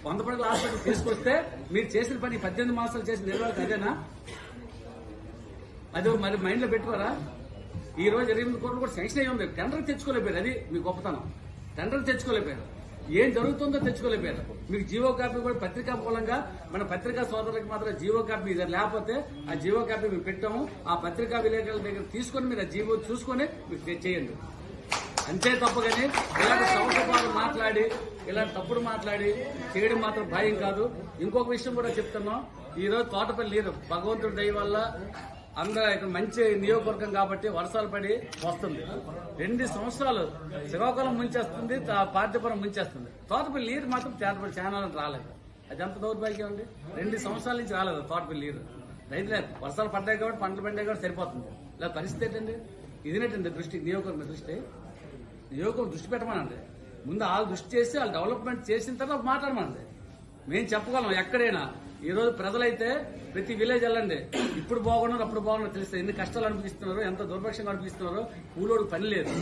100 పడకల హాస్పిటల్ తీసుకొస్తే మీరు చేసిన పని 18 మాసాలు చేసిన నిర్వాహకు అదేనా? అది మరి మైండ్ లో పెట్టుకోరా? ఈ రోజు 28 కోట్లు కూడా శాంక్షన్ అయ్యి ఉంది. టెండర్ తెచ్చుకోలేకపోయారు. అది మీ గొప్పతనం. టెండర్ తెచ్చుకోలేకపోయారు. ఏం జరుగుతుందో తెచ్చుకోలేకపోయారు. మీకు జీవో కాపీ కూడా పత్రికా మూలంగా మన పత్రికా సోదరులకు మాత్రం జీవో కాపీ ఇది లేకపోతే ఆ జీవో కాపీ మేము పెట్టాము. ఆ పత్రికా విలేకరుల దగ్గర తీసుకొని మీరు ఆ జీవో చూసుకొని మీరు చేయండి. అంతే తప్పగానే ఇలాంటి సంవత్సరాలు మాట్లాడి ఇలాంటి తప్పుడు మాట్లాడి చేయడం మాత్రం భయం కాదు. ఇంకొక విషయం కూడా చెప్తున్నాం. ఈ రోజు తోటపల్లి నీరు భగవంతుడి దయ వల్ల అందరూ ఇక్కడ మంచి నియోజకవర్గం కాబట్టి వర్షాలు పడి వస్తుంది. 2 సంవత్సరాలు శ్రీకాకుళం ముంచేస్తుంది, పార్టీపురం ముంచేస్తుంది. తోటపల్లి నీరు మాత్రం ఛానల్ రాలేదు. అది ఎంత దౌర్భాగ్యం అండి. 2 సంవత్సరాల నుంచి రాలేదు తోటపల్లి నీరు. రైతులే వర్షాలు పడ్డాయి కాబట్టి పంటలు పండాయి కాబట్టి సరిపోతుంది. ఇలా పరిస్థితి ఏంటండి? ఇదినేటండి దృష్టి, నియోజకవర్గం దృష్టి. నియోజకవర్గం దృష్టి పెట్టమనండి. ముందు వాళ్ళు దృష్టి చేసి వాళ్ళు డెవలప్మెంట్ చేసిన తర్వాత మాట్లాడమనండి. మేము చెప్పగలం ఎక్కడైనా. ఈ రోజు ప్రజలైతే ప్రతి విలేజ్ వెళ్ళండి. ఇప్పుడు బాగున్నారు అప్పుడు బాగున్నారు తెలుస్తుంది. ఎన్ని కష్టాలు అనిపిస్తున్నారు, ఎంత దుర్భక్షంగా అనిపిస్తున్నారో. కూలోడు పని లేదు,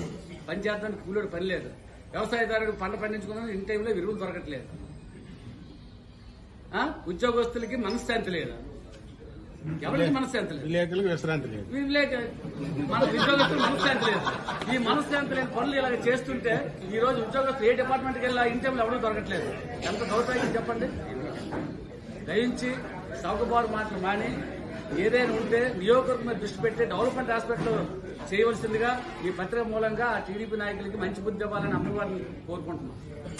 పని చేద్దానికి కూలోడు పని లేదు. వ్యవసాయదారుడు పంట పండించుకున్న ఇన్ టైంలో విలువలు దొరకట్లేదు. ఉద్యోగస్తులకి మనశ్శాంతి లేదు, ఎవరికి మనశ్శాంతి లేదు, విశ్రాంతి లేదు, మన ఉద్యోగస్తులు మనశ్శాంతి లేదు. ఈ మనశ్శాంతి లేని పనులు ఇలాగ చేస్తుంటే ఈ రోజు ఉద్యోగస్తులు ఏ డిపార్ట్మెంట్కి వెళ్ళా ఇన్ టైంలో ఎవరికి దొరకట్లేదు. ఎంత దౌర్భాగ్యం చెప్పండి. దయించి సౌకబారు మాటలు మాని ఏదైనా ఉంటే నియోజకవర్గం మీద దృష్టి పెట్టి డెవలప్మెంట్ హాస్పిటల్ చేయవలసిందిగా ఈ పత్రిక మూలంగా ఆ టీడీపీ నాయకులకి మంచి బుద్ధి ఇవ్వాలని అమ్మవారిని కోరుకుంటున్నాం.